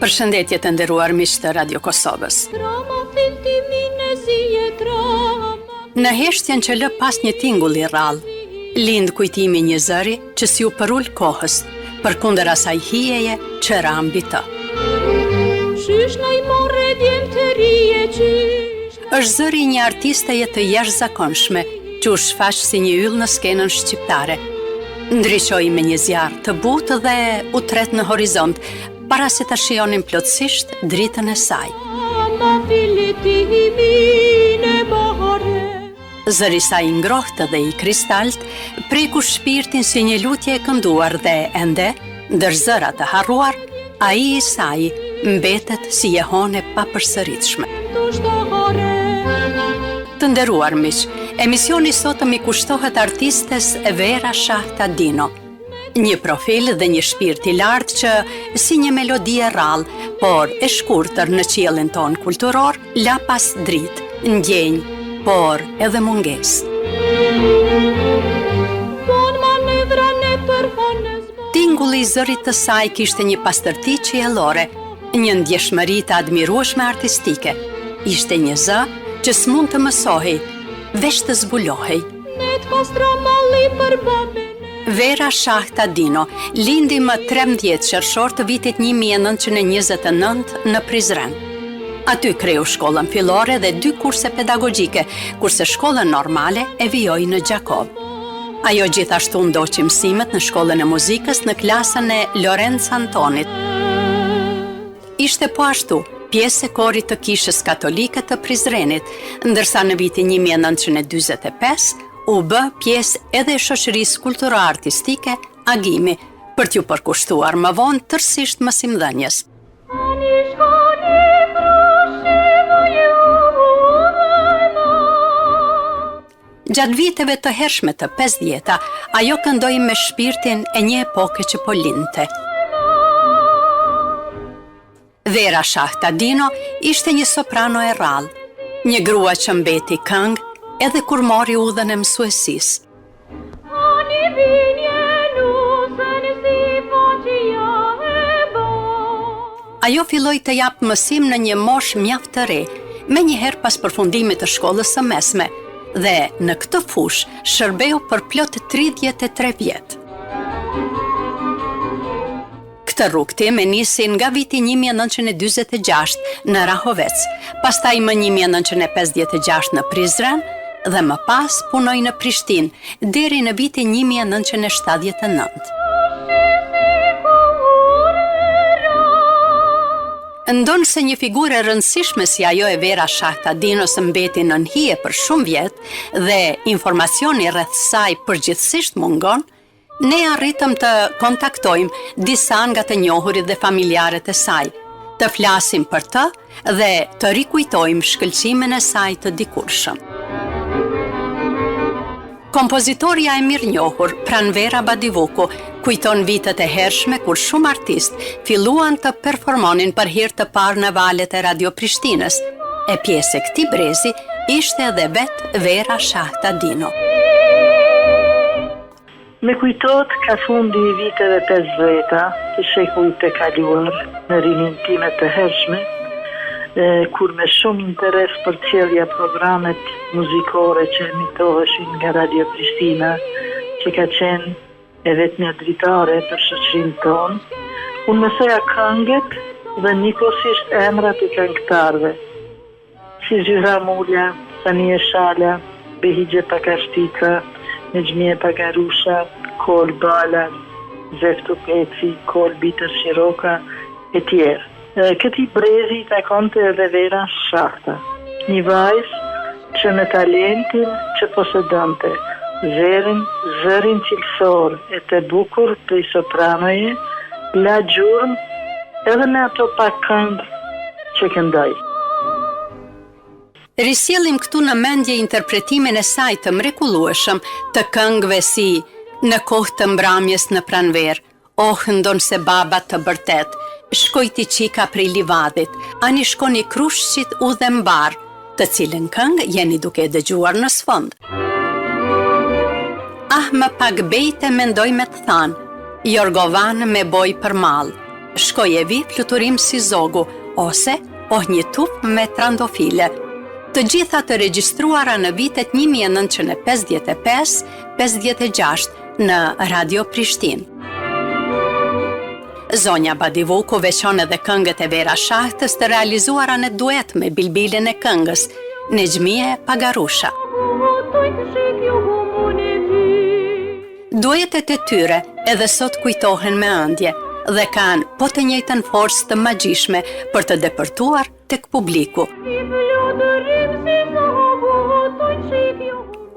Përshëndetje të nderuar miq të Radio Kosovës. Në heshtjen që lë pas një tingull i rrallë, lind kujtimi një zëri që si u përul kohës, përkundër asaj hijeje që ra mbi të. Është zëri një artisteje të jashtëzakonshme, që u shfaq si një yll në skenën shqiptare. Ndriçoi me një zjarr të butë dhe u tret në horizont, para se ta shijonin plotësisht dritën e saj. Zëri saj i ngrohtë dhe i kristalt preku shpirtin si një lutje e kënduar dhe ende, ndër zëra të harruar, ai i saj mbetet si jehone papërsëritshme. Të nderuar miq, emisioni sotëm i kushtohet artistes Vera Shahtadino. Një profil dhe një shpirt i lartë që, si një melodi e rrallë, por e shkurtër në qiellin ton kulturor, la pas dritë, ndjenjë, por edhe mungesë. Tingulli i zërit të saj kishte një pastërti qiellore, një ndjeshmëri të admirueshme artistike. Ishte një zë që s'mund të mësohej, veç të zbulohej. Vera Shahtadino lindi më 13 qershor të vitit 1929 në Prizren. Aty kreu shkollën fillore dhe 2 kurse pedagogjike, kurse shkollën normale e vijoi në Gjakov. Ajo gjithashtu ndoqi mësimet në shkollën e muzikës në klasën e Lorenz Antonit. Ishte po ashtu pjesë e korit të kishës katolike të Prizrenit, ndërsa në vitin 1945 u bë pjesë edhe e shoqërisë kulturo-artistike Agimi, për t'ju përkushtuar më vonë tërësisht mësimdhënies. Gjatë viteve të hershme të 50-ta, ajo këndoi me shpirtin e një epoke që po lindte. Vera Shahtadino ishte një soprano e rrallë, një grua që mbeti këngë edhe kur mori udhën e mësuesisë. Ajo filloi të jap mësim në një moshë mjaft të re, menjëherë pas përfundimit të shkollës së mesme, dhe në këtë fushë shërbeu për plot 33 vjet. Këtë rrugtim e nisi nga viti 1946 në Rahovec, pastaj më 1956 në Prizren dhe më pas punoi në Prishtinë deri në vitin 1979. Ndonë se një figurë e rëndësishme si ajo e Vera Shahtadino së mbeti nën hije për shumë vjet dhe informacioni rreth saj përgjithsisht mungon, ne arritëm të kontaktojmë disa nga të njohurit dhe familjarët e saj, të flasim për të dhe të rikujtojmë shkëlqimin e saj të dikurshëm. Kompozitorja e mirënjohur, Pranvera Badivuku, kujton vitet e hershme kur shumë artistë filluan të performonin për herë të parë në valët e Radio Prishtinës, e pjesë e këtij brezi ishte edhe vetë Vera Shahtadino. Me kujtohet ka fundi i viteve 50-ta të shekullit të kaluar në rinjtimet të hershme, kur me shumë interes për qelja programet muzikore që emitoheshin nga Radio Prishtina, që ka qenë e vetë një dritare për shoqërinë tonë, unë mësoja këngët dhe njëkohësisht emrat e këngëtarëve, si Zyra Mulja, Sania Shala, Behigje Pakashtica, Nejmie Pagarusha, Kol Bala, Zeftu Peci, Kol Bitër Shiroka e tjerë. Këti brezi takonte edhe Vera Shahta, një vajzë që me talentin që posedonte, zërin cilësor e të bukur për i sopranoje, la gjurmë edhe me ato pak këngë që këndoj. Risjellim këtu në mendje interpretimin e saj të mrekullueshëm të këngëve si Në kohë të mbramjes në Pranver, Oh ndon se baba të bërtet, Shkojti qika prej livadit, Ani shkoni krushqit u dhe mbar, të cilën këngë jeni duke dëgjuar në sfond. Ah më pak bejte mendoj me të thanë, Jorgovan me boj për malë, shkojevi fluturim si zogu, ose një tup me trandofile. Të gjitha të regjistruara në vitet 1955-56 në Radio Prishtinë. Zonja Badivuku veçon edhe këngët e Vera Shahtës të realizuara në duet me bilbilin e këngës, Nexhmie Pagarusha. Duetet e tyre edhe sot kujtohen me ëndje dhe kanë po të njëjtën forcë të magjishme për të depërtuar tek publiku.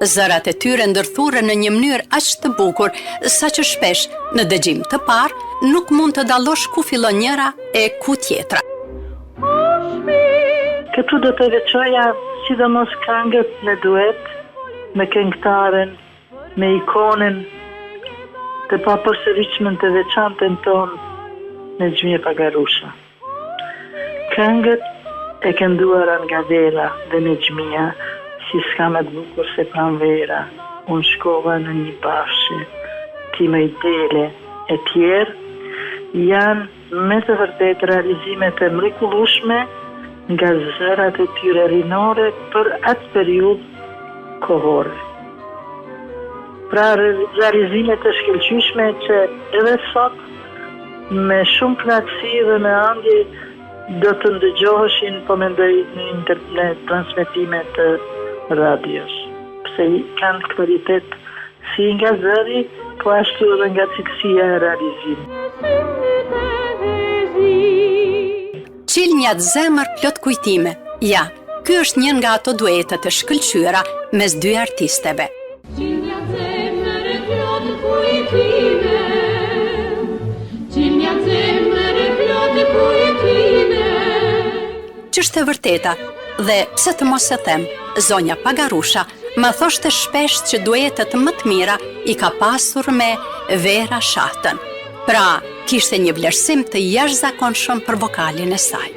Zërat e tyre ndërthurën në një mënyrë aq të bukur, saqë shpesh në dëgjim të parë nuk mund të dallosh ku fillon njëra e ku tjetra. Këtu do të veçoja sidomos këngët në duet me këngëtaren, me ikonen të papërsëritshme të veçantën tonë Nexhmie Pagarusha. Këngët e kënduara nga Vera dhe Nexhmia, si s'ka më të bukur se pranvera, unë shkova në një bafshë, ti më i dele, e tjerë, janë me të vërtet realizimet e mrekullueshme nga zërat e tyre rinore për atë periudhë kohore. Pra realizime të shkëlqyeshme që edhe sot me shumë kënaqësi dhe me ëndje do të ndëgjoheshin, po mendoj në transmetime të radios, pse kanë kvalitet si nga zëri, po ashtu edhe nga cilësia e realizimit. Qilnjat zemër plot kujtime. Ja, ky është një nga ato duetet të shkëlqyera mes dy artisteve. Qilnjat zemër plot kujtime. Qilnjat zemër plot kujtime. Ç'është e vërteta dhe pse të mos e them, zonja Pagarusha ma thoshte shpesh që duetet më të mira i ka pasur me Vera Shahtën. Pra, kishte një vlerësim të jashtëzakonshëm për vokalin e saj.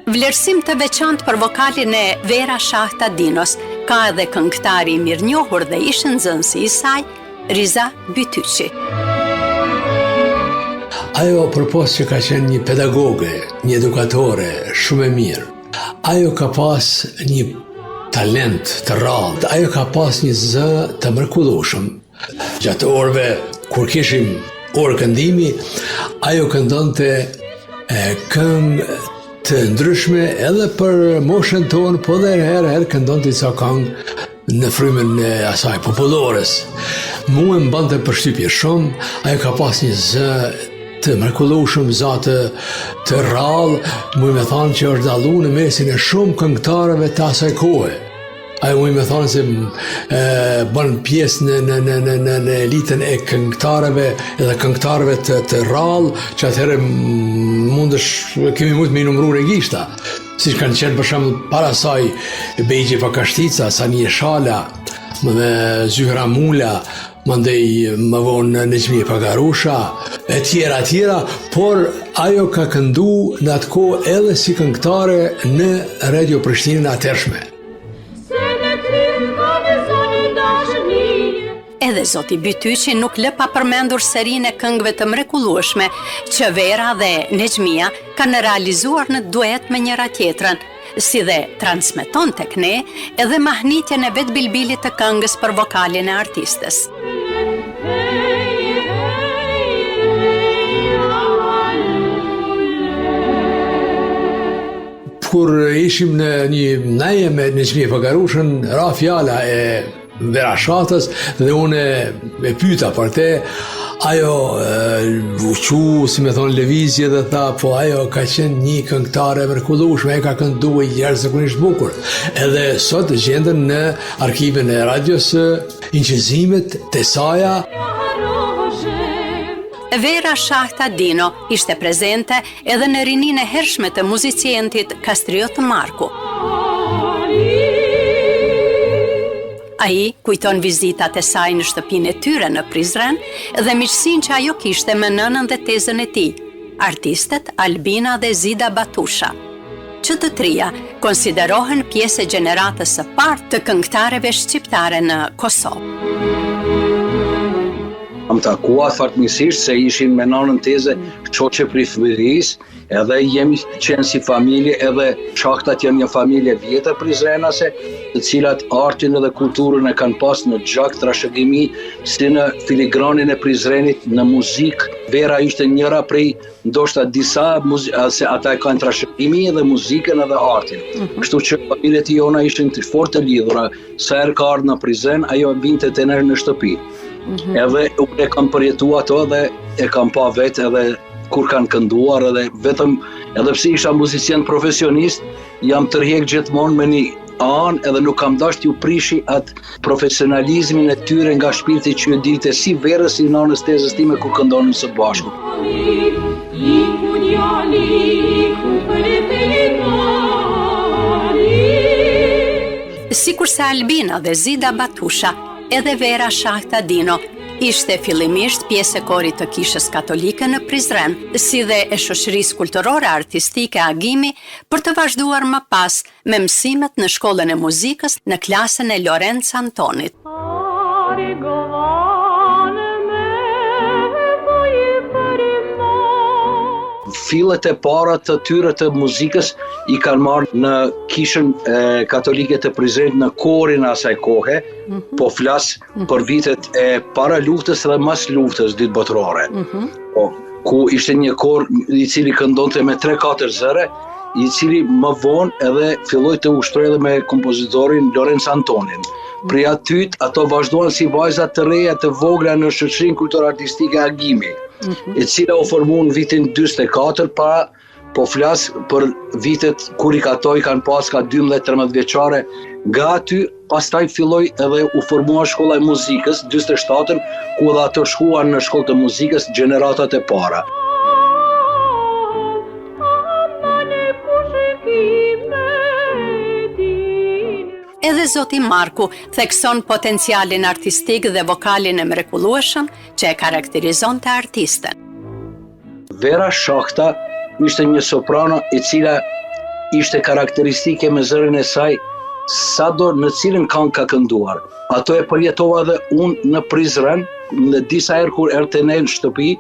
Vlerësim të veçantë për vokalin e Vera Shahta Dinos ka edhe këngëtari i mirënjohur dhe ish nxënësi i saj, Riza Bytyçi. Ajo përpos që ka qenë një pedagoge, një edukatore shumë e mirë. Ajo ka pas një talent të rrallë, ajo ka pas një zë të mrekullueshëm. Gjatë orëve kur kishim orë këndimi, ajo këndonte këngë të ndryshme edhe për moshën tonë, po dhe herë këndonte ca këngë në frymën e asaj popullores. Mua më bante përshtypje shumë, ajo ka pas një zë të mrekullueshëm, zate të rrallë, mu me thanë që është dallu në mesin e shumë këngëtarëve të asaj kohe. Ajo mu me thanë se bën pjesë në elitën e këngëtarëve edhe këngëtarëve të rrallë, që atëherë kemi mund me i numëru regjishta. Si që kanë qenë për shembull para saj Bejgje Pakashtica, Sanie Shala, me Zyhra Mula, mandej më vonë Nexhmie Pagarusha, e tjera, por ajo ka këndu në atë kohë edhe si këngëtare në Radio Prishtinën atërshme. Edhe zoti Bytyçi nuk lë pa përmendur serinë e këngëve të mrekullueshme që Vera dhe Nexhmia kanë realizuar në duet me njëra tjetrën, si dhe transmeton tek ne edhe mahnitjen e vet bilbilit të këngës për vokalin e artistës. Kur ishim në një naje me Nexhmie Pagarushën, ra fjala e Vera Shahtës dhe unë e pyeta për te, ajo vuqu, si me thonë lëvizje dhe tha, po ajo ka qenë një këngëtare mrekullueshme, e ka kënduar jashtëzakonisht bukur. Edhe sot gjenden në arkivin e radios incëzimet të saja. Vera Shahta Dino ishte prezente edhe në rininë e hershme të muzicientit Kastriot Marku. Ai kujton vizitat e saj në shtëpinë e tyre në Prizren dhe miqësinë që ajo kishte me nënën dhe tezën e tij, artistet Albina dhe Zida Batusha. që të trija konsiderohen pjesë e gjeneratës së parë të këngëtarëve shqiptare në Kosovë. Am takuar fatmirësisht se ishin me nanën teze çoqe prej fëmijërisë, edhe jemi qenë si familje, edhe shahtat janë një familje vjetër prizrenase, të cilat artin edhe kulturën e kanë pas në gjak trashëgimi, si në filigranin e Prizrenit në muzikë. Vera ishte njëra prej ndoshta disa se ata e kanë trashëgimi edhe muzikën edhe artin. Kështu që familjet jona ishin të fort të lidhura, sa herë ka ardhur në Prizren, ajo vinte te ne në shtëpi. Edhe unë e kam përjetu ato dhe e kam pa vetë edhe kur kanë kënduar edhe vetëm, edhe pse isha muzicien profesionist, jam tërheq gjithmonë me një anë edhe nuk kam dashur t'ju prishi atë profesionalizmin e tyre nga shpirti që ju dilte si verës si nanës tezës time kur këndonin së bashku. Sikur se Albina dhe Zida Batusha, edhe Vera Shahtadino ishte fillimisht pjesë e korit të Kishës Katolike në Prizren, si dhe e shoqërisë kulturore artistike Agimi, për të vazhduar më pas me mësimet në shkollën e muzikës në klasën e Lorenz Antonit. Fillet e para të tyre të muzikës i kanë marrë në Kishën Katolike të Prizrenit në korin asaj kohe, po flas për vitet e para luftës dhe mas luftës ditë botërore. Ku ishte një kor i cili këndonte me 3-4 zëre, i cili më vonë edhe filloi të ushtroi edhe me kompozitorin Lorenz Antonin. Prej aty ato vazhduan si vajza të reja të vogla në shoqërinë kulturore artistike Agimi, e cila u formu në vitin 44, po flas për vitet kur i katoj kanë pas ka 12-13 vjeçare. Nga aty pastaj filloi edhe u formua shkolla e muzikës 47-ën, ku edhe ato shkuan në shkollë të muzikës gjeneratat e para. Edhe zoti Marku thekson potencialin artistik dhe vokalin e mrekullueshëm që e karakterizonte artisten. Vera Shahta ishte një soprano e cila ishte karakteristike me zërin e saj sado në cilën këngë ka kënduar. Ato e përjetova edhe unë në Prizren, në disa herë kur erdhte ne në shtëpi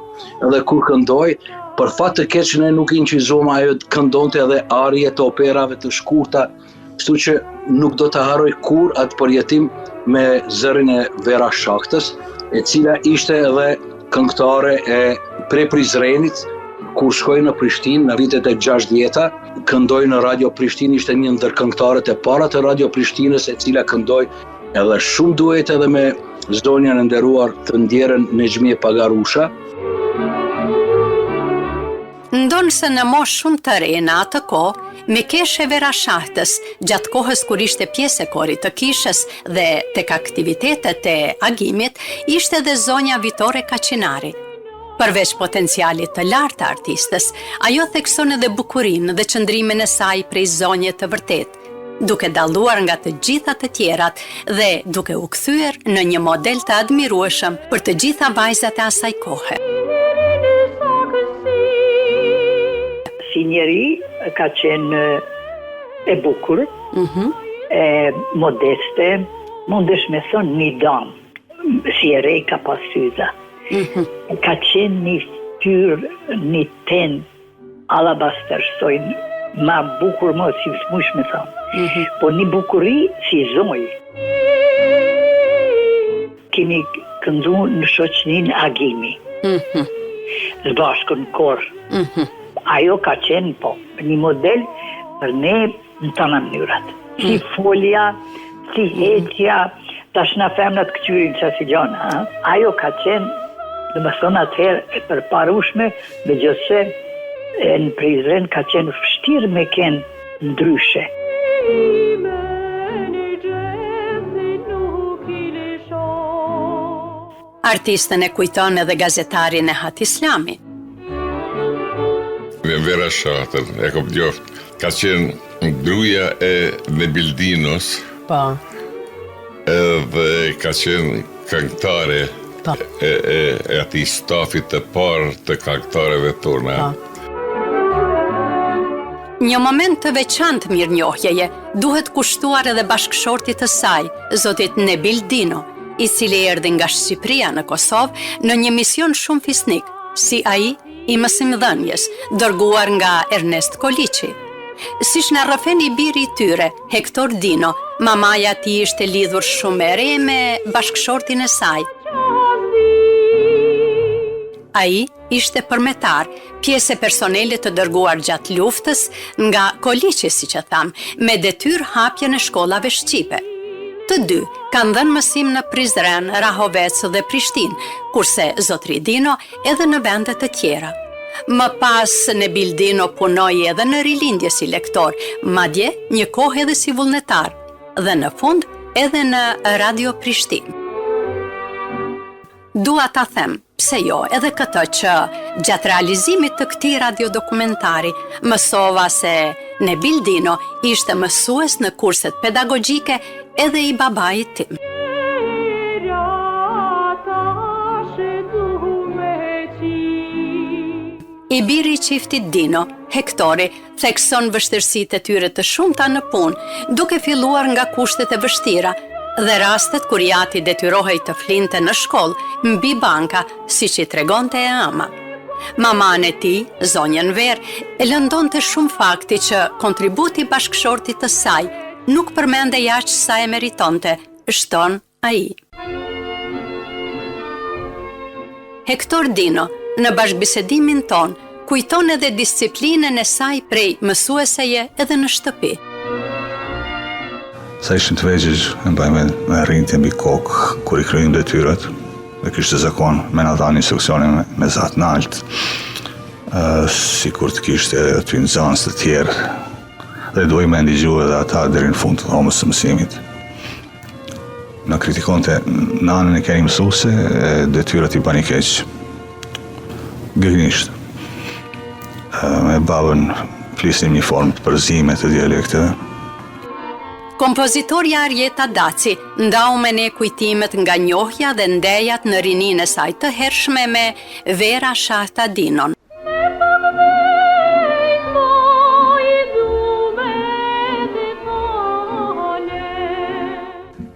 edhe kur këndoj, për fat të keq ne nuk inqizom ajo këndonte edhe arje të operave të shkurta, kështu që nuk do të haroj kur atë përjetim me zërin e Vera Shahtës, e cila ishte edhe këngëtare e prej Prizrenit, kur shkoi në Prishtinë në vitet e 60-ta, këndoi në Radio Prishtinë, ishte një ndër këngëtarët e para të Radio Prishtinës, e cila këndoi edhe shumë duete edhe me zonjën e nderuar të ndjerën Nexhmie Pagarusha. Ndonë se në moshë shumë të re në atë kohë, Mikeshe Vera Shahtës, gjatë kohës kur ishte pjesë e korit të Kishës dhe tek aktivitetet e Agimit, ishte dhe zonja Vitore Kaçinari. Përveç potencialit të lartë të artistës, ajo thekson edhe bukurinë dhe qëndrimin e saj prej zonje të vërtet, duke dalluar nga të gjitha të tjerat dhe duke u kthyer në një model të admirueshëm për të gjitha vajzat e asaj kohe. Si njeri ka qenë e bukur, e modeste, mundesh me thonë një dam, si e rej ka pas syza. Ka qenë një ftyrë, një ten alabaster, stojnë ma bukur më si smush me thonë. Po një bukuri si zoj. Kemi këndu në shoqnin Agimi. Zbashku në korë. Ajo ka qenë po një model për ne në të në mënyrat. Si folja, si heqja, tash në femnat këqyrin që si gjona. Ajo ka qenë, dhe më thonë atëherë, e përparushme, dhe gjithse në Prizren ka qenë vështirë me kenë ndryshe. Artistën e kujton edhe gazetarin e Hat Islami. Vera Shahtën, e kom djoft, ka qenë gruaja e Nebildinos, edhe ka qenë këngëtare e atij stafit të parë të këngëtarëve tona. Një moment të veçantë mirënjohjeje duhet kushtuar edhe bashkëshortit të saj, zotit Nebil Dino, i cili erdhi nga Shqipëria në Kosovë në një mision shumë fisnik, si ai i mësimdhënjes, dërguar nga Ernest Koliçi. Siç na rrëfeni biri i tyre, Hector Dino, mamaja e tij ishte lidhur shumë e re me bashkëshortin e saj. Ai ishte përmetar, pjesë e personelit të dërguar gjatë luftës nga Koliçi, siç e tham, me detyrë hapje në shkollave shqipe. Të dy kanë dhënë mësim në Prizren, Rahovec dhe Prishtinë, kurse zotri Dino edhe në vende të tjera. Më pas Nebil Dino punoi edhe në rilindje si lektor, madje një kohë edhe si vullnetar, dhe në fund edhe në Radio Prishtinë. Dua ta them, pse jo, edhe këtë që gjatë realizimit të këtij radiodokumentari mësova se Nebil Dino ishte mësues në kurset pedagogjike edhe i babait tim. I biri i qiftit Dino, Hektori, thekson vështirësitë e tyre të shumta në punë, duke filluar nga kushtet e vështira dhe rastet kur jati detyrohej të flinte në shkollë mbi banka, siç i tregonte e ama. Maman e tij, zonjën Ver, e lëndonte shumë fakti që kontributi i bashkëshortit të saj nuk përmende jashtë sa e meritonte, shton ai. Hector Dino, në bashkëbisedimin ton, kujton edhe disiplinën e saj prej mësueseje edhe në shtëpi. Sa ishim të vegjël, e mbajmë me rrinte mbi kokë kur i kryejmë detyrat, dhe kishte zakon me na dhënë instruksionin me zat nalt, sikur të kishte aty nxënës të tjerë, dhe duhej me ndigju edhe ata deri në fund të dhomës së mësimit. Na kritikonte nanën e keni mësuese, detyrat i bani keq. Gëgnisht. Me babën flisnim një formë të përzime të dialekteve. Kompozitorja Arjeta Daci ndau me ne kujtimet nga njohja dhe ndejat në rininë e saj të hershme me Vera Shahta Dinon.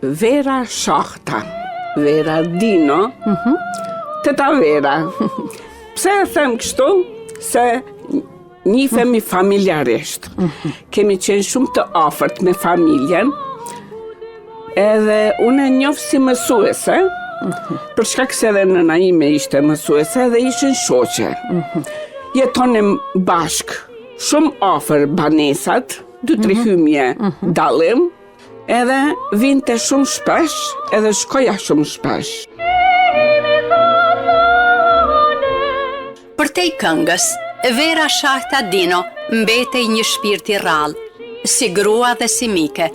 Vera Shahta, Vera Dino, teta Vera. Pse e them kështu? Se njifemi familjarisht. Kemi qenë shumë të afërt me familjen, edhe unë e njoh si mësuese, për shkak se edhe nëna ime ishte mësuese dhe ishin shoqe. Jetonim bashk, shumë afër banesat, 2-3 hymje dallim, edhe vinte shumë shpesh, edhe shkoja shumë shpesh. Për te i këngës, Vera Shahta Dino mbetej një shpirt i rrallë, si grua dhe si mike,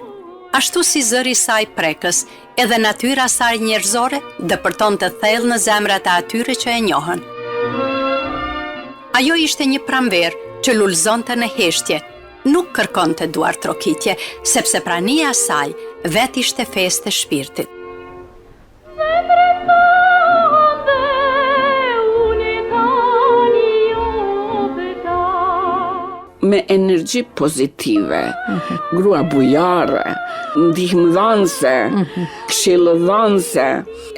ashtu si zëri saj prekës, edhe natyra saj njerëzore dëpërton të thellë në zemrat e atyre që e njohën. Ajo ishte një pramver që lulëzonte në heshtje, nuk kërkonte duar trokitje, sepse prania saj vet ishte festë e shpirtit. Me energji pozitive, grua bujare, ndihmëdhënëse, këshillëdhënëse,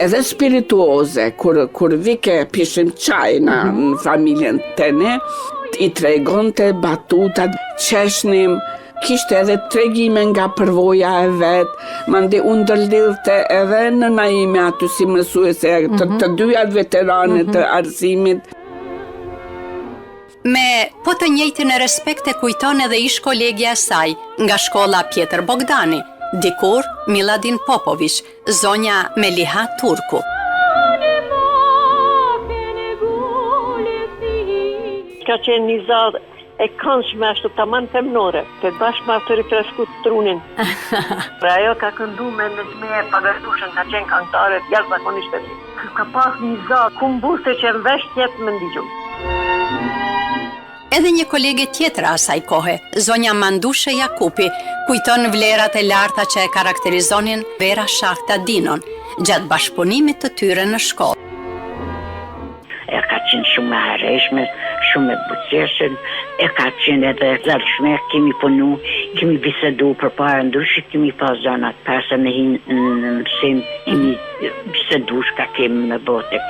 edhe spirituoze, kur vike pishim çaj në familjen tene, i tregonte batutat, qeshnim, kishte edhe tregime nga përvoja e vet, mande u ndërlidhte edhe nëna ime aty si mësuese të dyja veteranet të arsimit. Me po të njëjtin e respekt e kujton edhe ish kolegja e saj nga shkolla Pjetër Bogdani, dikur Miladin Popović, zonja Meliha Turku. Ka qenë një zadë e këndshme ashtu tamam femnore, të bashkë me atë rifresku trunin. Pra ajo ka këndu me Nezme Pagashtushën, ka qenë këngëtare jashtëzakonisht e mirë. Ka pas një zadë kumbuse që në vesh tjetë më ndigju. Edhe një kolege tjetër asaj kohe, zonja Mandushe Jakupi, kujton vlerat e larta që e karakterizonin Vera Shahta Dinon gjatë bashkëpunimit të tyre në shkollë. Ka qenë shumë e hereshme, shumë e butëqeshën, e ka qenë edhe zërshme, kemi punu, kemi bisedu për para ndryshë, kemi pas gjanat pasë me hinë në mësim, kemi bisedu shka kemi me bote,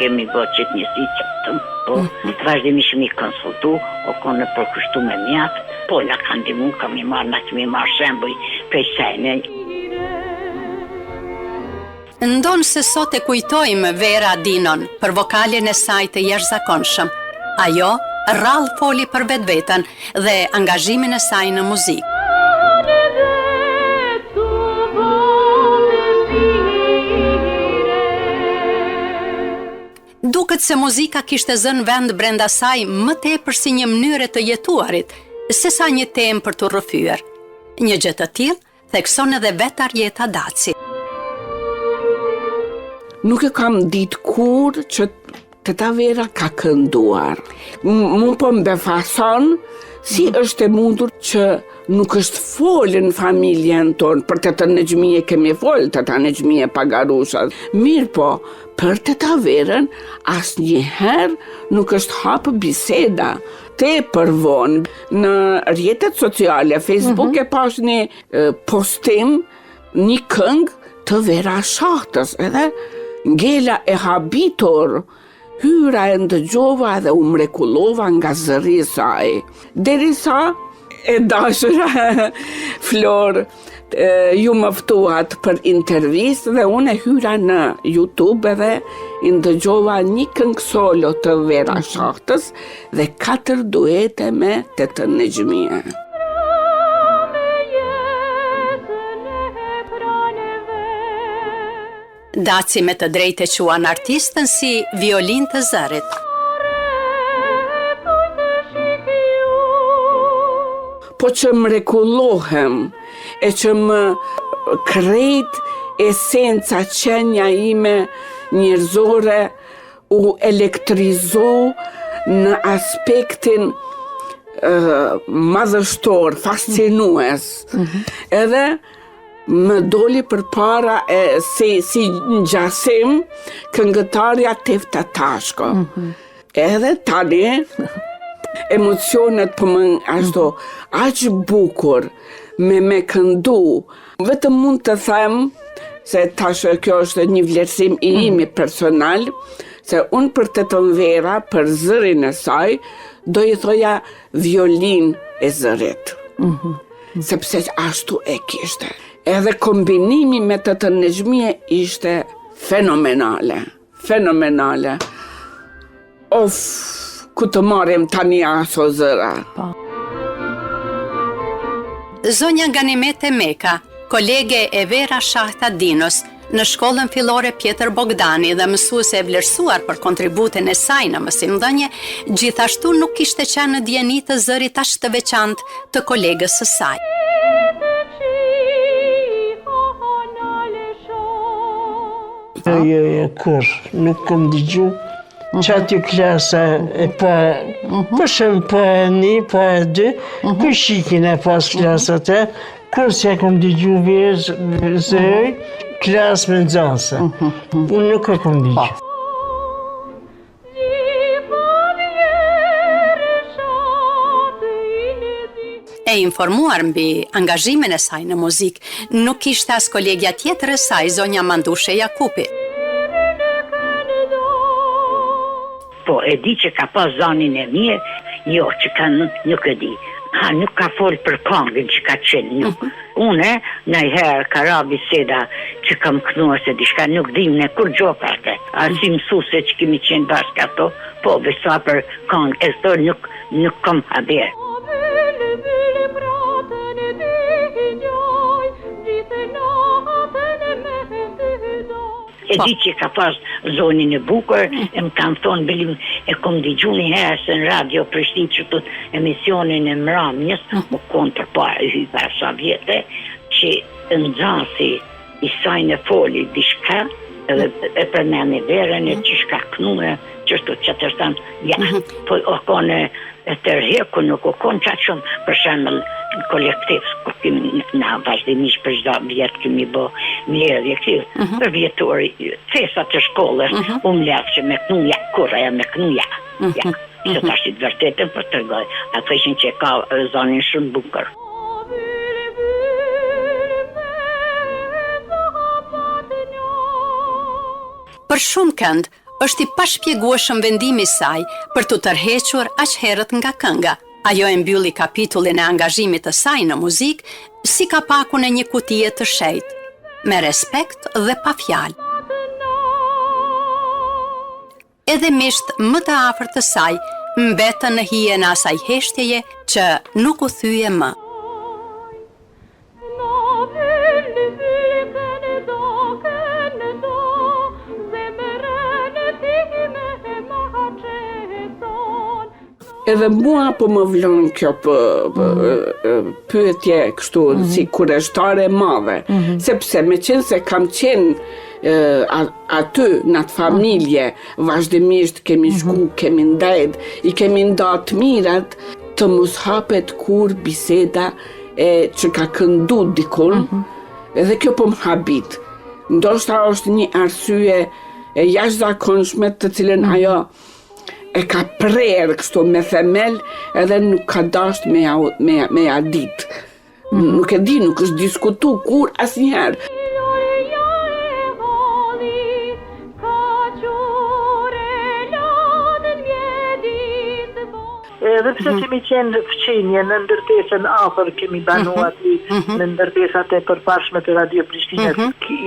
kemi bote që të njësi që të po, vazhdimisht mi konsultu, o konë përkushtu me mjatë, po në kanë dimu, kemi marrë shembuj prej sejnë. Ndonë se sot e kujtojmë Vera Dinon për vokalin e saj të jashtëzakonshëm. Ajo rrallë foli për vetveten dhe angazhimin e saj në muzikë. Duket se muzika kishte zënë vend brenda saj më tepër si një mënyrë të jetuarit, se sa një temë për të rrëfyer. Një gjë të tillë thekson edhe vetë Arjeta Daci. Nuk e kam ditë kur që Teta Vera ka kënduar. Mu po mbefason si është e mundur që nuk është folë në familjen tonë. Për Teta Nexhmije kemi folë, Teta Nexhmije Pagarusha. Mirë po, për Teta Verën asnjëherë nuk është hapë biseda. Tepër vonë në rrjetet sociale, Facebook e pash një postim, një këngë të Vera Shahtës, edhe ngela e habitor, hyra e ndëgjova dhe u mrekullova nga zëri i saj. Derisa e dashura Flor ju më ftuat për intervistë dhe unë hyra në YouTube dhe i ndëgjova një këngë solo të Vera Shahtës dhe 4 duete me Tetën Nexhmije. Daci me të drejtë e quan artistën si violin të zërit. Po që mrekullohem e që më krejt esenca qenja ime njerëzore u elektrizu në aspektin madhështor, fascinues. Edhe më doli përpara si ngjasim këngëtarja Tefta Tashko. Edhe tani emocionet për më ashtu aq bukur me këndu. Vetëm mund të them se tash kjo është një vlerësim i imi personal, se unë për Tetën Vera, për zërin e saj, do i thoja violin e zërit. Sepse ashtu e kishte. Edhe kombinimi me Tetën Nexhmije ishte fenomenale. Fenomenale. Of, ku të marrim tani aso zëra. Zonja Ganimete Meka, kolege e Vera Shahta Dinos, në shkollën fillore Pjetër Bogdani dhe mësuese e vlerësuar për kontributin e saj në mësimdhënie, gjithashtu nuk kishte qenë në dieni të zërit aq të veçantë të kolegës së saj. Jo, kur, nuk kam dëgju. Qatë klasa e pa, për shumë për 1, për 2, për shikin e pas klasat e, kur se kam dëgju zëri, klasë me nxënëse. Unë nuk e kam dëgju. E informuar mbi angazhimin e saj në muzikë, nuk ishte as kolegja tjetër e saj, zonja Mandushe Jakupi. Po, e di që ka pas zanin e mirë, jo, që ka nuk e di. Nuk ka folë për këngën që ka qenë, nuk. Une, nëjherë, ka ra biseda që kam kënuar se dishka, nuk dim në kur gjoka atë. A si mësuse që kemi qenë bashkë ato, po, besa për këngë, e së nuk kam haberë. E di që ka pas zonin e bukur, e më kanë thonë belim e kom digju një herë se në radio Prishtinë që të emisionin e mramjes, më konë për para i hyper sa vjetë, që nxënësi i sajnë e foli dishka, edhe e përmeni Verën e që shka knue, qështu që të shtanë, ja, po o kone e tërheku, nuk o konë qatë shumë, për shemëll, kolektiv, ku kemi na vazhdimisht për çdo vjet kemi bë mledhje këtu, për vjetori, fesat të shkollës, u mledh që me knuja, kurra me knuja. Që tash të vërtetën për të rgoj. A thëshin që ka zonin shumë bukur. Për shumë kënd, është i pashpjegueshëm vendimi i saj për të tërhequr aq herët nga kënga. Ajo e mbylli kapitullin e angazhimit të saj në muzikë si kapakun e një kutije të shejtë, me respekt dhe pa fjalë. Edhe misht më të afërt të saj mbetën në hije në asaj heshtjeje që nuk u thyje më. Edhe mua po më vlon kjo pyetje kështu si kurajtare e madhe, sepse me qenë se kam qenë aty në atë familje, vazhdimisht kemi shku, kemi ndajt, i kemi nda të mirat, të mos hapet kur biseda që ka këndu dikun, edhe kjo po më habit. Ndoshta është një arsye e jashtëzakonshme të cilën ajo e ka prerë kështu me themel edhe nuk ka dasht me ja dit. Nuk e di, nuk është diskutu kur asnjëherë. Edhe pse kemi qenë fqinje në ndërtesën afër, kemi banu aty në ndërtesat e përparshme të Radio Prishtinës.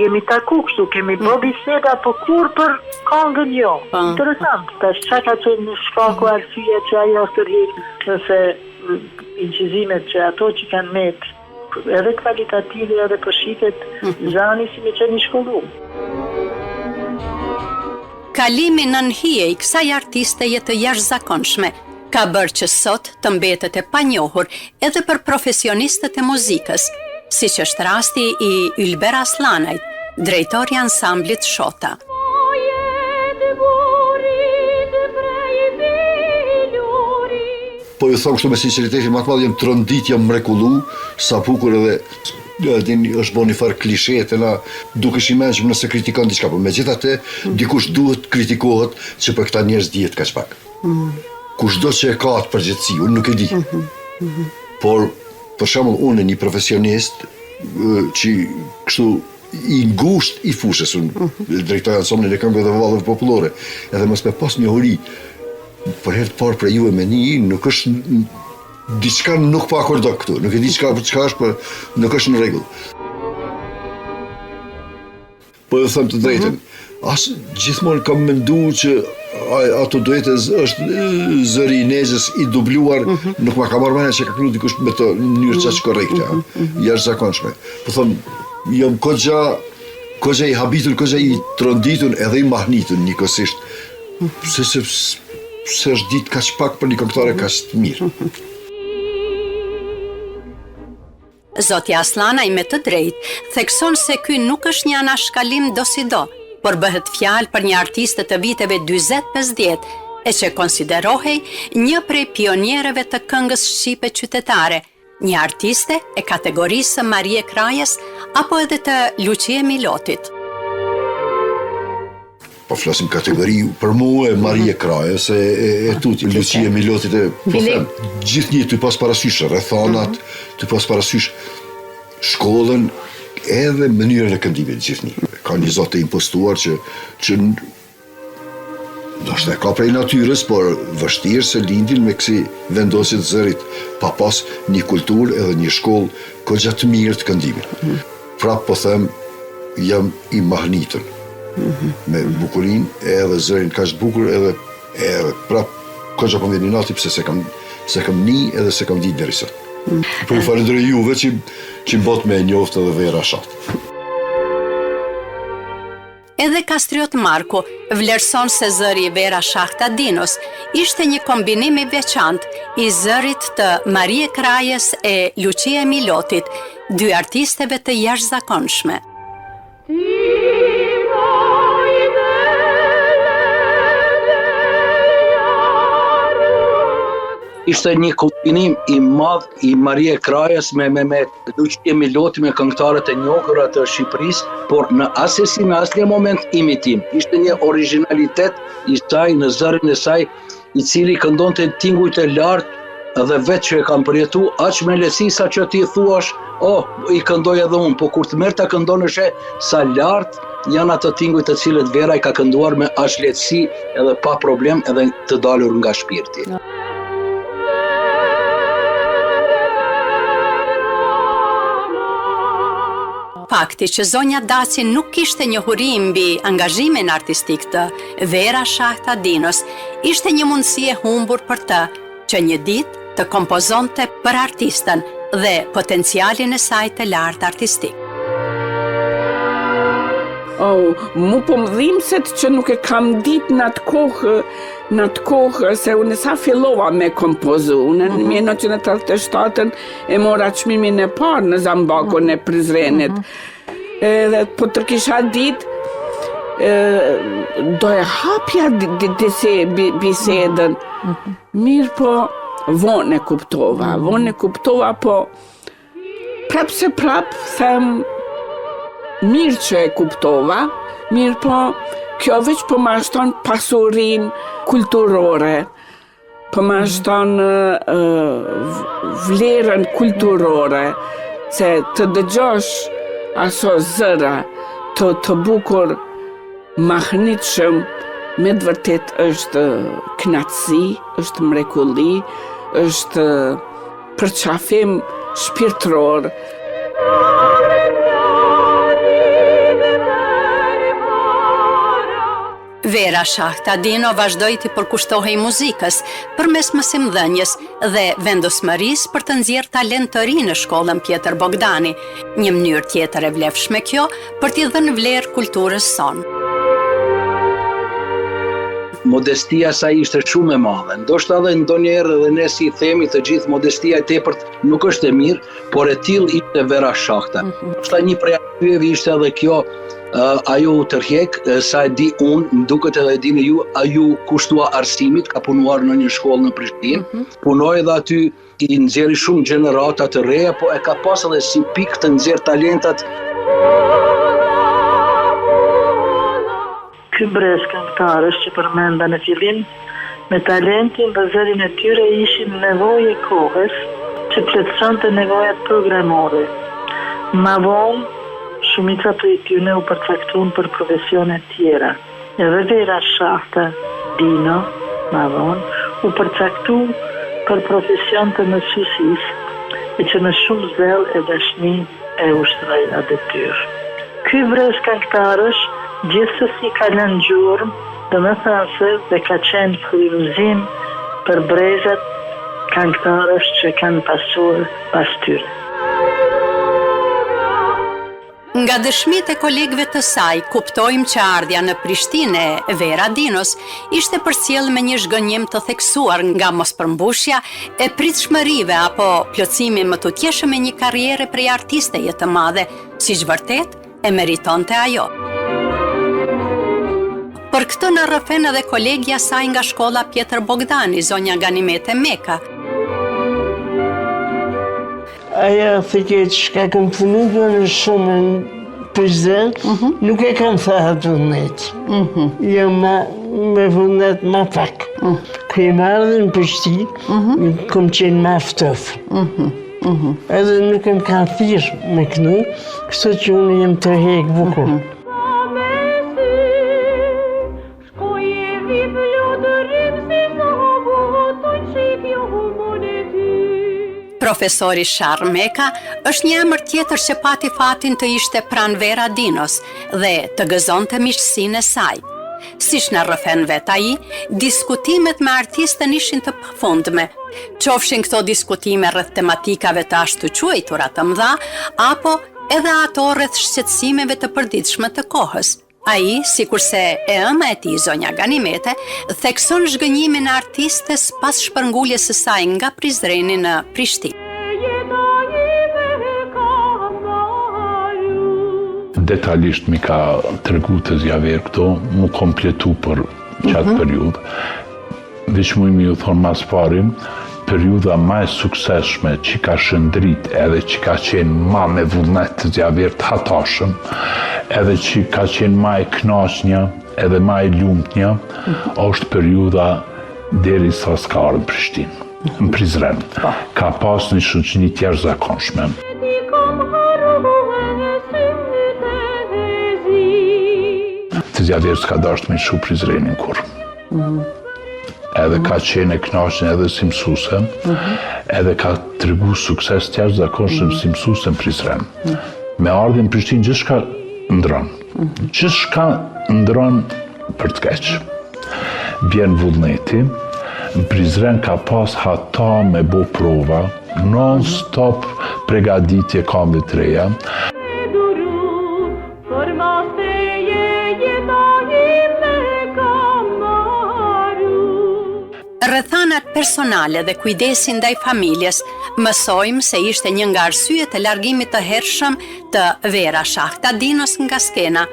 Jemi taku kështu, kemi bë biseda, po kur për këngën jo. Interesant, tash çka ka qenë në shkaku arsye që ajo tërheq, nëse incizimet që ato që kanë met, edhe kvalitative edhe përshitet, zani si me qenë i shkolluar. Kalimi nën hije i kësaj artiste jetë jashtëzakonshme, ka bërë që sot të mbetet e panjohur edhe për profesionistët e muzikës, siç është rasti i Ylber Aslanajt, drejtori i ansamblit Shota. Po ju thon kështu me sinqeritetin më të madh, jam trondit, jam mrekullu, sa bukur edhe është bo një farë klishet e na dukesh i mençur nëse kritikon diçka, po megjithatë dikush duhet kritikohet që për këta njerëz dihet kaq pak. Kushdo që e ka atë përgjithësi, unë nuk e di. Por, për shembull, unë një profesionist që kështu i ngusht i fushës, unë drejtoj ansamblit e këngëve dhe vallëve popullore, edhe mos me pas njohuri, për herë të parë për ju e me një, nuk është diçka nuk po akordon këtu, nuk e di çka është, por nuk është në rregull. Po ju them të drejtën, as gjithmonë kam menduar që ato duhet është zëri i Nezës i dubluar, nuk ma ka marrë mendja që ka këndu dikush me të mënyrë qaq korrekte, jashtëzakonshme. Po them, jam kogja i habitur, kogja i tronditur edhe i mahnitur njëkohësisht, se është ditë kaq pak për një këngëtare kaq të mirë. Zoti Aslanaj me të drejtë thekson se ky nuk është një anashkalim do si do, por bëhet fjalë për një artiste të viteve 40-50 e që konsiderohej një prej pionierëve të këngës shqipe qytetare, një artiste e kategorisë Marie Krajës apo edhe të Lucie Milotit. Po flasim kategori, për mua e Marie Krajës e tuti, Lucie Milotit po them, gjithnjë të pas parasysh rrethanat, të pas parasysh shkollën, edhe mënyrën e këndimit gjithnjë. Ka një zot të impostuar që ndoshta ka prej natyrës, por vështirë se lindin me kësi vendosit zërit pa pas një kulturë edhe një shkollë kogja të mirë të këndimit. Prap po them, jam i mahnitur me bukurin edhe zërin kaq bukur edhe prap kogja po vjen nati pse se kam një edhe se kam ditë deri sot. Po ju falenderoj juve që mbot me njoftë edhe Vera Shat. Edhe Kastriot Marku vlerëson se zëri i Vera Shahtadinos ishte një kombinim i veçantë i zërit të Marie Krajës e Lucie Milotit, dy artisteve të jashtëzakonshme. Ishte një kombinim i madh i Marie Krajës me Lucie Miloti, me këngëtarët e njohura të Shqipërisë, por në asnjë moment imitim. Ishte një originalitet i saj në zërin e saj i cili këndon të tingujt e lartë dhe vetë që e kam përjetu, aq me lehtësi sa që ti thuash, i këndoj edhe unë, po kur të merr ta këndonesh sa lartë janë ato tingujt të cilët Vera i ka kënduar me aq lehtësi edhe pa problem edhe të dalur nga shpirti. Fakti që zonja Daci nuk kishte njohuri mbi angazhimin artistik të Vera Shahtadinos ishte një mundësi e humbur për të, që një ditë të kompozonte për artistën dhe potencialin e saj të lartë artistik. Mu po më dhimbset që nuk e kam ditë në atë kohë, se unë sa fillova me kompozu. Unë në 1937 e mora çmimin e parë në Zambakun e Prizrenit. Dhe po të kisha ditë, do e hapja disi bisedën. Mirë po, vonë e kuptova, po prap se prap them, mirë që e kuptova, mirë po, kjo veç po ma shton pasurin kulturore, po ma shton vlerën kulturore, se të dëgjosh aso zëra të bukur mahnitshëm, me të vërtet është knatësi, është mrekulli, është përqafim shpirtëror. Vera Shahtadino vazhdoi të përkushtohej muzikës përmes mësimdhënies dhe vendosmërisë për të nxjerrë talent të ri në shkollën Pjetër Bogdani, një mënyrë tjetër e vlefshme kjo për t'i dhënë vlerë kulturës sonë. Modestia saj ishte shumë e madhe. Ndoshta edhe ndonjëherë edhe ne si themi të gjithë modestia e tepërt nuk është e mirë, por e tillë ishte Vera Shahta. Ndoshta një prej arsyeve ishte edhe kjo, ajo u tërheq, sa e di unë, më duket edhe e dini ju, ajo kushtua arsimit, ka punuar në një shkollë në Prishtinë, punoi edhe aty, i nxjerri shumë gjenerata të reja, po e ka pas edhe si pikë të nxjerr talentat. Ky brez këngëtarësh që përmenda në fillim, me talentin dhe zërin e tyre ishin nevojë kohës që plotësonte nevojat programore. Ma vonë, shumica prej tyre u përcaktuan për profesione tjera. Edhe Vera Shahtadino, ma vonë, u përcaktu për profesion të mësuesisë, e që me shumë zel e dashni e ushtroi atë detyrë. Ky brez këngëtarësh gjithsesi ka lënë gjurmë, domethënë dhe ka qenë frymëzim për brezat këngëtarësh që kanë pasur pas tyre. Nga dëshmitë e kolegëve të saj, kuptojmë që ardhja në Prishtinë e Vera Dinos ishte përcjell me një zhgënjim të theksuar nga mospërmbushja e pritshmërive apo plotësimi më tutjeshëm e një karriere prej artisteje të madhe, siç vërtet e meritonte ajo. Për këtë në rrëfen edhe kolegja saj nga shkolla Pjetër Bogdani, zonja Ganimete Meka. Aja theket që ka kam punu në shumë në Prizren, nuk e kam thahatu netë. Jo me vëndet ma pak. Kë e marrë në Prishti, kom qenë ma ftofë. Edhe nuk e më kanë thirë me kënu, kështu që unë jem të hekë bukur. Profesori Sharm Meka është një emër tjetër që pati fatin të ishte pranë Vera Dinos dhe të gëzonte miqësinë e saj. Siç na rrëfen vet ai, diskutimet me artistën ishin të pafundme. Qofshin këto diskutime rreth tematikave të ashtu quajtura të mëdha, apo edhe ato rreth shqetësimeve të përditshme të kohës. Ai, sikurse e ëma e tij zonja Ganimete, thekson zhgënjimin e artistes pas shpërnguljes së saj nga Prizreni në Prishtinë. Detajlisht mi ka tregu të zjaver këto, mu kompletu për qatë periudhë. Veç mu imi ju thonë mas parim, periudha ma e sukseshme që ka shëndrit edhe që ka qenë ma me vullnet të zjaver të hatashëm, edhe që ka qenë ma e knashnja edhe ma e lumtnja, është periudha deri sa s'ka ardhur në Prishtinë, në Prizren. Ka pas një shoqëni të jashtëzakonshme. Të Zjaver s'ka dashur me shu Prizrenin kur. Edhe ka qenë e kënaqur edhe si mësuese, edhe ka tregu sukses të jashtëzakonshëm si mësuese në Prizren. Me ardhjen në Prishtinë gjithçka ndron. Gjithçka ndron për të keq. Bjen vullneti, në Prizren ka pas hata me bo prova, non-stop pregaditje kamve të reja. Rrethanat personale dhe kujdesin ndaj familjes, mësojmë se ishte një nga arsyet e largimit të hershëm të Vera Shahtadinos nga skena.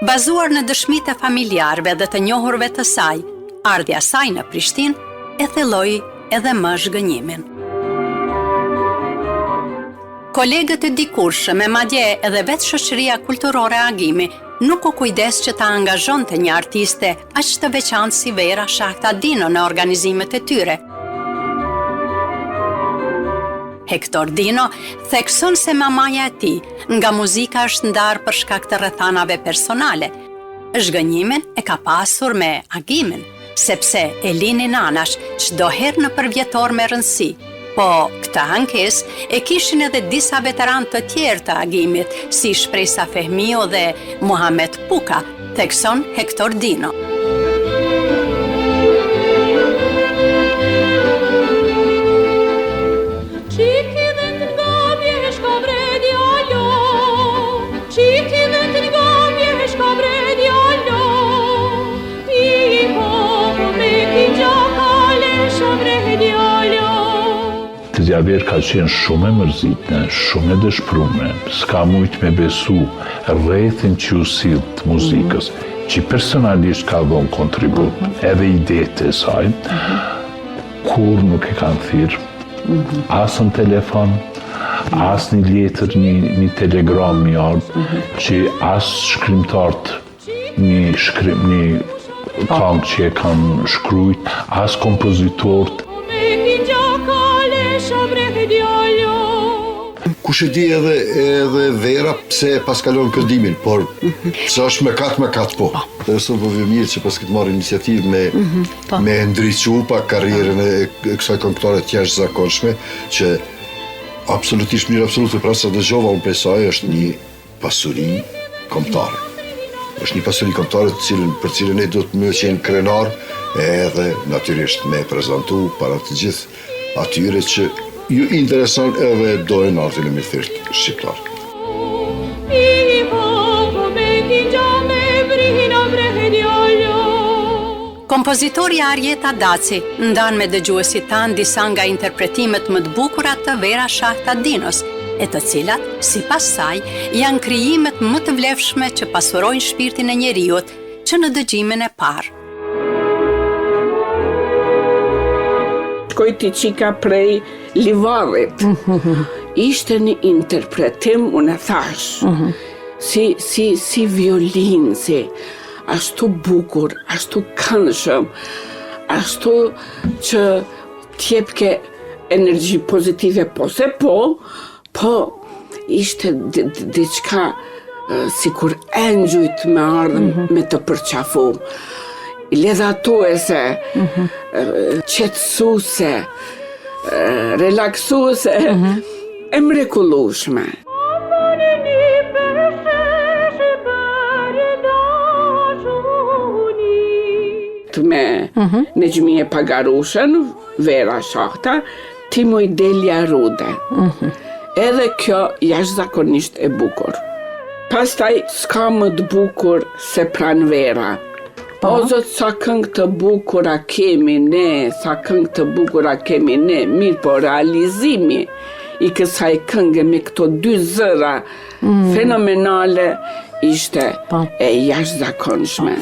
Bazuar në dëshmitë e familjarëve dhe të njohurve të saj, ardhja saj në Prishtinë e thelloi edhe më zhgënjimin. Kolegët e dikurshëm e madje edhe vetë shoqëria kulturore Agimi nuk u kujdes që ta angazhonte një artiste aq të veçantë si Vera Shahtadino në organizimet e tyre. Hector Dino thekson se mamaja e tij nga muzika është ndarë për shkak të rrethanave personale. Zhgënjimin e ka pasur me Agimin, sepse e lini nanash çdo herë në përvjetor me rëndësi. Po, këtë ankesë e kishin edhe disa veteranë të tjerë të Agimit, si Shpresa Fehmio dhe Muhamet Puka, thekson Hector Dino. Të Zjaver ka qenë shumë e mërzitne, shumë e dëshprume, s'ka mujt me besu rrethin që u sill të muzikës, që personalisht ka dhënë kontribut, edhe idetë e saj, kur nuk e kanë thirrë, as në telefon, as një letër, një telegram një ardhë, që as shkrimtarët një këngë që e kanë shkrujt, as kompozitorët. Kush e di edhe Vera pse pas kalon këndimin, por pse është me kat po. Dhe sot po vjen mirë që pas këtë marrë iniciativë me ndriçu pak karrierën e kësaj këngëtare të jashtëzakonshme, që absolutisht mirë, absolutisht pra sa dëgjova unë prej saj, është një pasuri kombëtare. Është një pasuri kombëtare për cilën ne do të më qenë krenar, edhe natyrisht me prezantu para të gjithë atyre që ju intereson edhe dojnë artin e mirëthirrët shqiptar. Kompozitorja Arjeta Daci ndan me dëgjuesit tanë disa nga interpretimet më të bukura të Vera Shahtadinos, e të cilat, sipas saj, janë krijimet më të vlefshme që pasurojnë shpirtin e njeriut që në dëgjimin e parë. Shkoj t'i qika prej Livadit. Ishte një interpretim, unë e thash, si violin, si ashtu bukur, ashtu këndshëm, ashtu që t'jepke energji pozitive, po ishte diçka sikur engjujt me ardhëm me të përqafu. Ledhatuese, qetësuese, relaksuese, e mrekullueshme. Me Nexhmije Pagarushen, Vera Shahta, Timoj Delia Rude. Edhe kjo jashtëzakonisht e bukur. Pastaj s'ka më të bukur se pran Vera. O zot, sa këngë të bukura kemi ne, mirë po realizimi i kësaj këngë me këto dy zëra fenomenale ishte e jashtëzakonshme.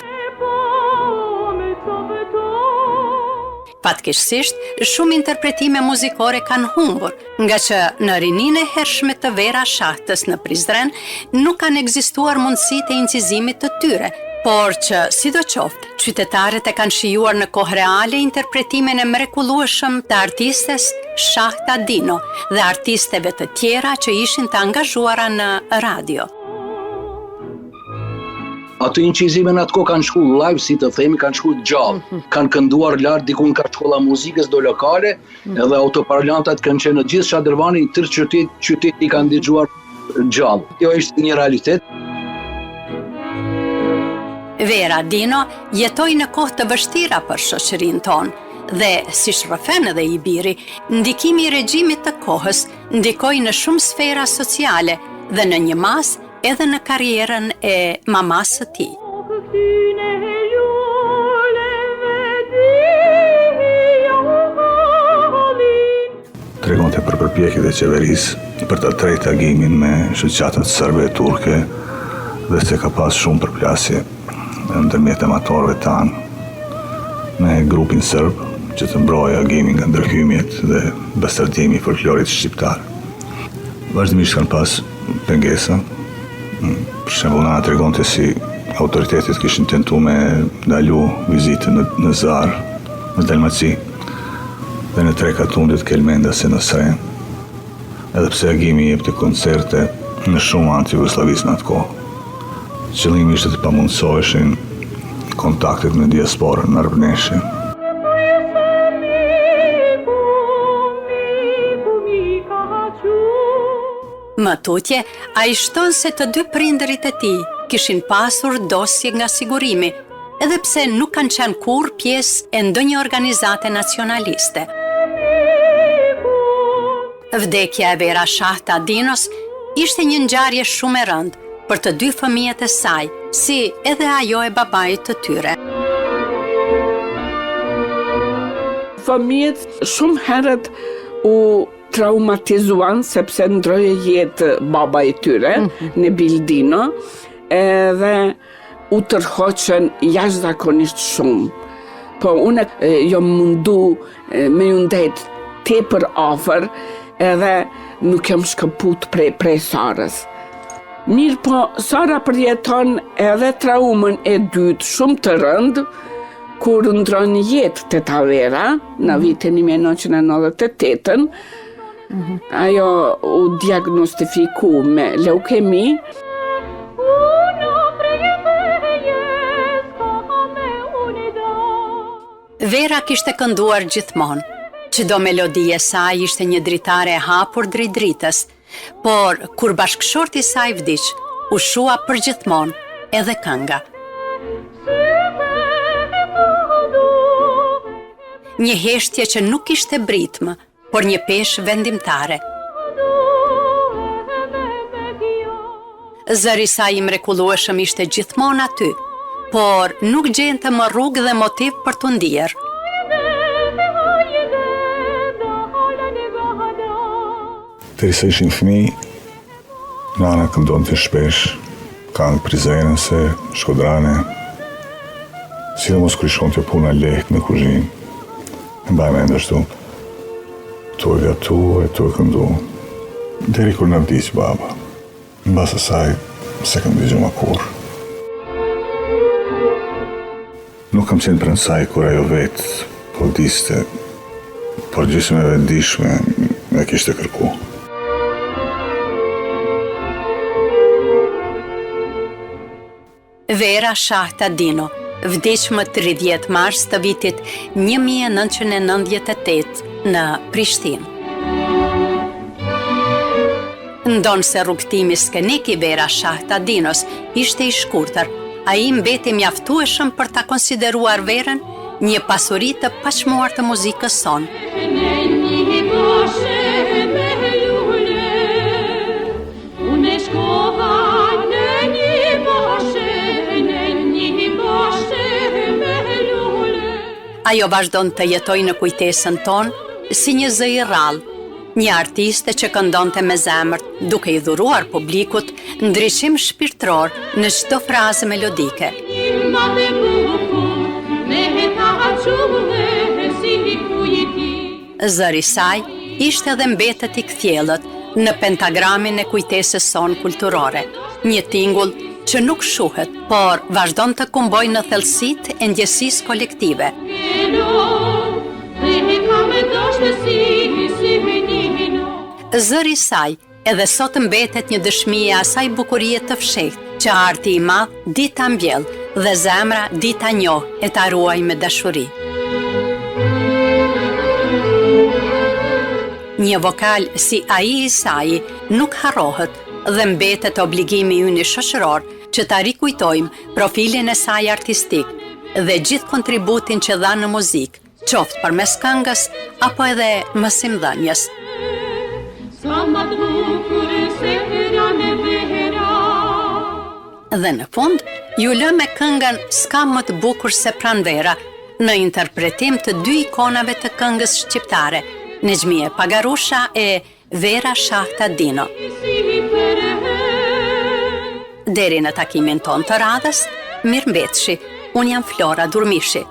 Fatkeqësisht, shumë interpretime muzikore kanë humbur, nga që në rinin e hershme të Vera Shahtës në Prizren nuk kanë ekzistuar mundësitë e incizimit të tyre, Por që, sidoqoftë, qytetarët e kanë shijuar në kohë reale interpretimin e mrekullueshëm të artistes Shahta Dino dhe artisteve të tjera që ishin të angazhuara në radio. Ato incizime në atë kohë kanë shku live, si të themi, kanë shku gjallë. Kanë kënduar lartë dikun ka shkolla muzikës do lokale, edhe autoparlantat kanë qenë në gjithë Shadrvani, tërë qyteti kanë dëgjuar gjallë. Kjo ishte një realitet. Vera Dino jetoi në kohë të vështira për shoqërinë tonë dhe, si shërfen edhe i biri, ndikimi i regjimit të kohës ndikoi në shumë sfera sociale dhe në një mas edhe në karrierën e mamasë së tij. Tregonte për përpjekjet e qeverisë për të trejtë tagimin me shoqatat serbe e turke dhe se ka pas shumë përplasje ndërmjet amatorëve tanë me grupin serb që të mbrojë agimin nga ndërhymjet dhe bastardimi i folklorit shqiptar. Vazhdimisht kanë pas pengesa. Për shembull, na tregonte si autoritetet kishin tentuar me ndalu vizitën në Zar, në Dalmaci dhe në tre katundit Kelmenda se në Sren. Edhe pse agimi jepte koncerte në shumë anë të Jugosllavisë në atë kohë. Qëllimi ishte të pamundsoheshin kontaktet me diasporën në Arbëneshë. Më tutje, a i shton se të dy prindërit e tij kishin pasur dosje nga sigurimi, edhe pse nuk kanë qenë kur pjesë e ndonjë organizate nacionaliste. Vdekja e Vera Shahta Dinos ishte një ngjarje shumë e rëndë për të dy fëmijët e saj, si edhe ajo e babait të tyre. Fëmijët shumë herët u traumatizuan sepse ndroje jetë baba i tyre, Nebil Dino, edhe u tërhoqën jashtëzakonisht shumë. Po unë jam mundu me ju ndet tepër afër edhe nuk jam shkëput prej Sarës. Mirë po, Sara përjeton edhe traumën e dytë shumë të rëndë, kur ndron jetë te Vera në vitin 1998, ajo u diagnostifiku me leukemi. Vera kishte kënduar gjithmonë. Çdo melodi e saj ishte një dritare e hapur drejt dritës, por kur bashkëshorti i saj vdiq, u shua përgjithmonë edhe kënga. Një heshtje që nuk ishte britmë, por një peshë vendimtare. Zëri i saj i mrekullueshëm ishte gjithmonë aty, por nuk gjente më rrugë dhe motiv për t'u ndier. Derisa ishin fëmijë, nana këndonte shpesh këngë prizrenëse, shkodrane, sidomos kur shkonte puna lehtë në kuzhinë. Mbaj mend ashtu. Tu e gatu e tu e këndu. Deri kur në vdiq baba. Mbas asaj se kam dëgjuar më kurrë. Nuk kam qenë pranë saj kur ajo vetë po diste, por gjysmë e vendishme e kishte kërku. Vera Shahta Dino vdiq më 30 mars të vitit 1998 në Prishtinë. Ndonë se rrugtimi skenik i Vera Shahta Dinos ishte i shkurtër, ai mbeti mjaftueshëm për ta konsideruar Verën një pasuri të paqmuar të muzikës sonë. Ajo vazhdon të jetoj në kujtesën tonë si një zë i rrallë, një artiste që këndonte me zemër, duke i dhuruar publikut ndryshim shpirtëror në çdo frazë melodike. Zëri saj ishte dhe mbetet i kthjellët në pentagramin e kujtesës sonë kulturore, një tingull që nuk shuhet, por vazhdon të kumbojë në thellësitë e ndjesisë kolektive. Zëri i saj edhe sot mbetet një dëshmi e asaj bukurie të fshehtë, që arti i madh dita mbjell dhe zemra dita njoh e ta ruaj me dashuri. Një vokal si ai i saj nuk harrohet dhe mbetet obligimi ynë shoqëror që ta rikujtojmë profilin e saj artistik dhe gjithë kontributin që dha në muzikë, qoftë përmes këngës apo edhe mësimdhënies. Dhe në fund, ju lë me këngën S'ka më të bukur se pranvera, në interpretim të dy ikonave të këngës shqiptare, Nexhmie Pagarusha e Vera Shahtadino. Deri në takimin ton të radhës, mirëmbetëshi, unë jam Flora Durmishi.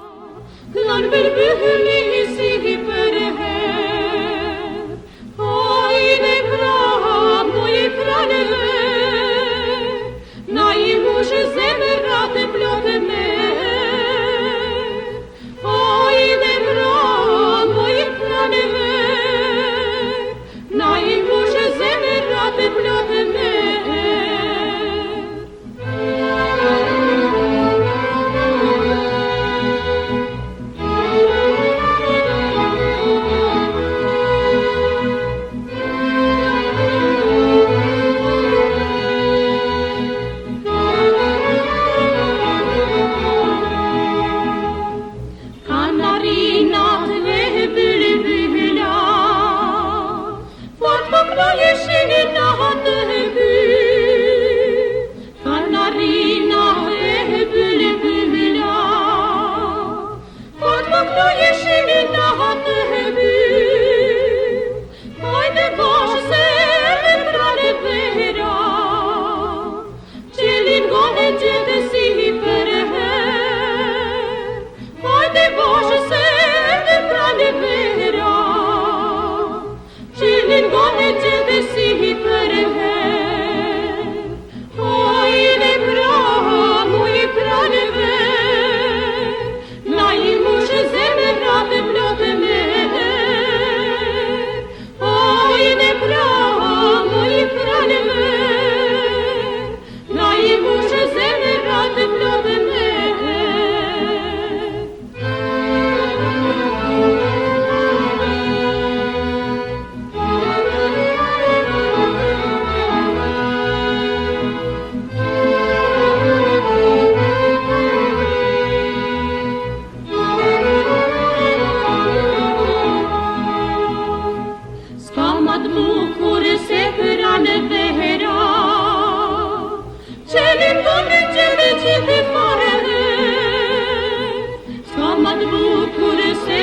Ska man bukur se